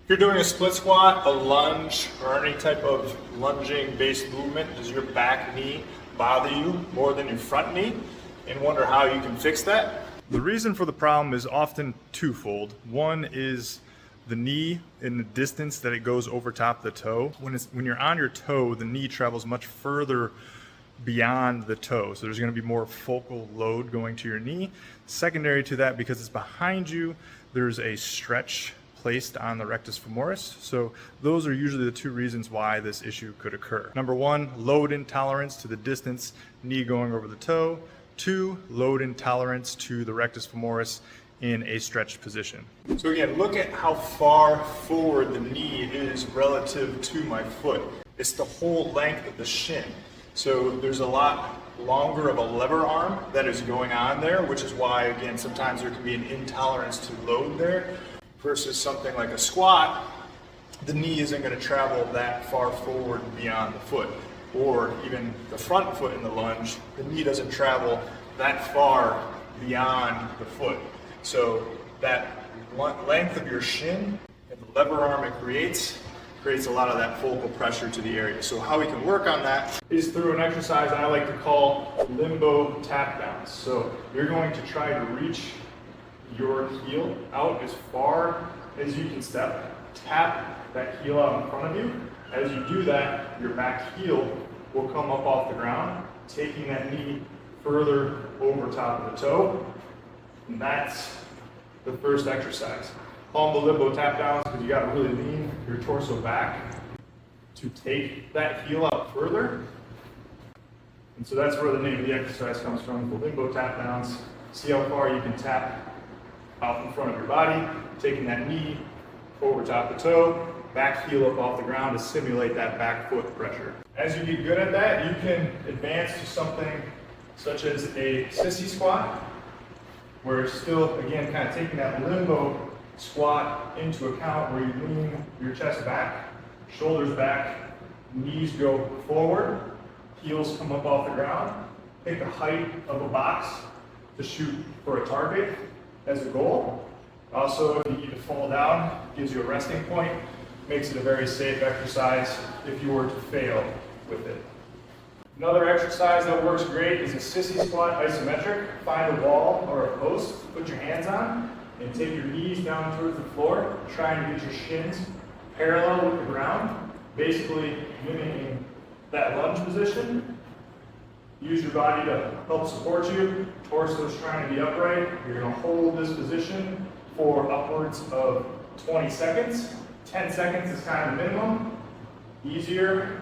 If you're doing a split squat, a lunge, or any type of lunging based movement, does your back knee bother you more than your front knee, and wonder how you can fix that? The reason for the problem is often twofold. One is the knee in the distance that it goes over top of the toe. When you're on your toe, the knee travels much further beyond the toe, so there's going to be more focal load going to your knee. Secondary to that, because it's behind you, there's a stretch placed on the rectus femoris. So those are usually the two reasons why this issue could occur. Number one, load intolerance to the distance, knee going over the toe. Two, load intolerance to the rectus femoris in a stretched position. So again, look at how far forward the knee is relative to my foot. It's the whole length of the shin. So there's a lot longer of a lever arm that is going on there, which is why, again, sometimes there can be an intolerance to load there. Versus something like a squat, the knee isn't going to travel that far forward beyond the foot. Or even the front foot in the lunge, the knee doesn't travel that far beyond the foot. So that length of your shin and the lever arm it creates a lot of that focal pressure to the area. So how we can work on that is through an exercise I like to call limbo tap downs. So you're going to try to reach your heel out as far as you can step. Tap that heel out in front of you. As you do that, your back heel will come up off the ground, taking that knee further over top of the toe. And that's the first exercise. Call them the limbo tap downs because you got to really lean your torso back to take that heel out further. And so that's where the name of the exercise comes from, the limbo tap downs. See how far you can tap out in front of your body, taking that knee over top of the toe, back heel up off the ground to simulate that back foot pressure. As you get good at that, you can advance to something such as a sissy squat, where it's still, again, kind of taking that limbo squat into account, where you lean your chest back, shoulders back, knees go forward, heels come up off the ground, pick the height of a box to shoot for a target as a goal. Also, if you need to fall down, gives you a resting point, makes it a very safe exercise if you were to fail with it. Another exercise that works great is a sissy squat isometric. Find a wall or a post, put your hands on, and take your knees down towards the floor, trying to get your shins parallel with the ground, basically mimicking that lunge position. Use your body to help support you. Torso is trying to be upright. You're going to hold this position for upwards of 20 seconds. 10 seconds is kind of the minimum. Easier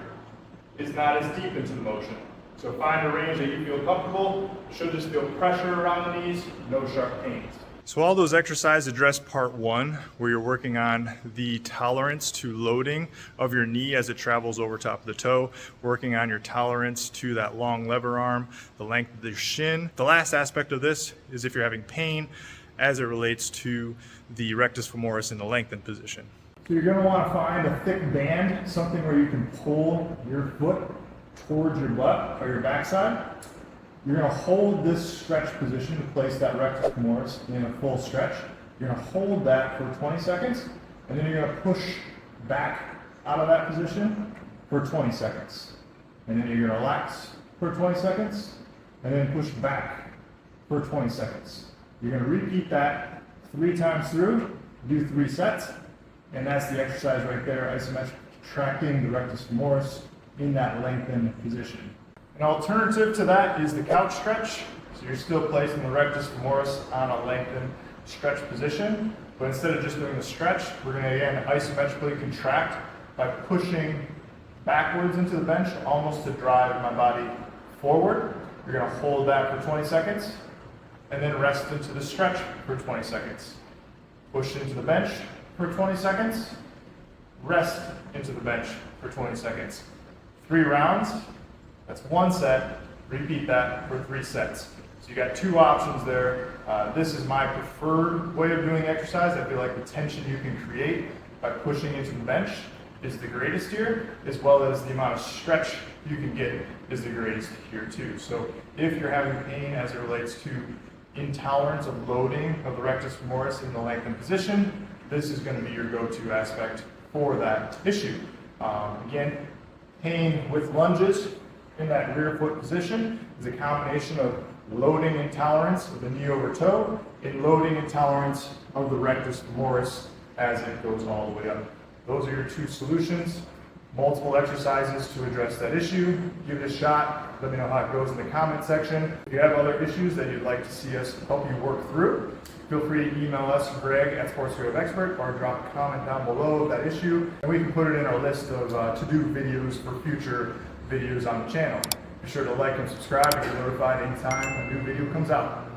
is not as deep into the motion. So find a range that you feel comfortable. Should just feel pressure around the knees, no sharp pains. So all those exercises address part one, where you're working on the tolerance to loading of your knee as it travels over top of the toe, working on your tolerance to that long lever arm, the length of the shin. The last aspect of this is if you're having pain as it relates to the rectus femoris in the lengthened position. So you're going to want to find a thick band, something where you can pull your foot towards your butt or your backside. You're going to hold this stretch position to place that rectus femoris in a full stretch. You're going to hold that for 20 seconds, and then you're going to push back out of that position for 20 seconds. And then you're going to relax for 20 seconds, and then push back for 20 seconds. You're going to repeat that 3 times through, do 3 sets, and that's the exercise right there, isometric, tracking the rectus femoris in that lengthened position. An alternative to that is the couch stretch. So you're still placing the rectus femoris on a lengthened stretch position, but instead of just doing the stretch, we're going to again isometrically contract by pushing backwards into the bench, almost to drive my body forward. You're going to hold that for 20 seconds, and then rest into the stretch for 20 seconds. Push into the bench for 20 seconds, rest into the bench for 20 seconds. 3 rounds. That's 1 set. Repeat that for 3 sets. So you got 2 options there. This is my preferred way of doing exercise. I feel like the tension you can create by pushing into the bench is the greatest here, as well as the amount of stretch you can get is the greatest here too. So if you're having pain as it relates to intolerance of loading of the rectus femoris in the lengthened position, this is going to be your go-to aspect for that issue. Again, pain with lunges in that rear foot position is a combination of loading intolerance of the knee over toe and loading intolerance of the rectus femoris as it goes all the way up. Those are your two solutions. Multiple exercises to address that issue. Give it a shot. Let me know how it goes in the comment section. If you have other issues that you'd like to see us help you work through, feel free to email us, Greg at Sports Rehab Expert, or drop a comment down below of that issue, and we can put it in our list of to-do videos for future videos on the channel. Be sure to like and subscribe to get notified anytime a new video comes out.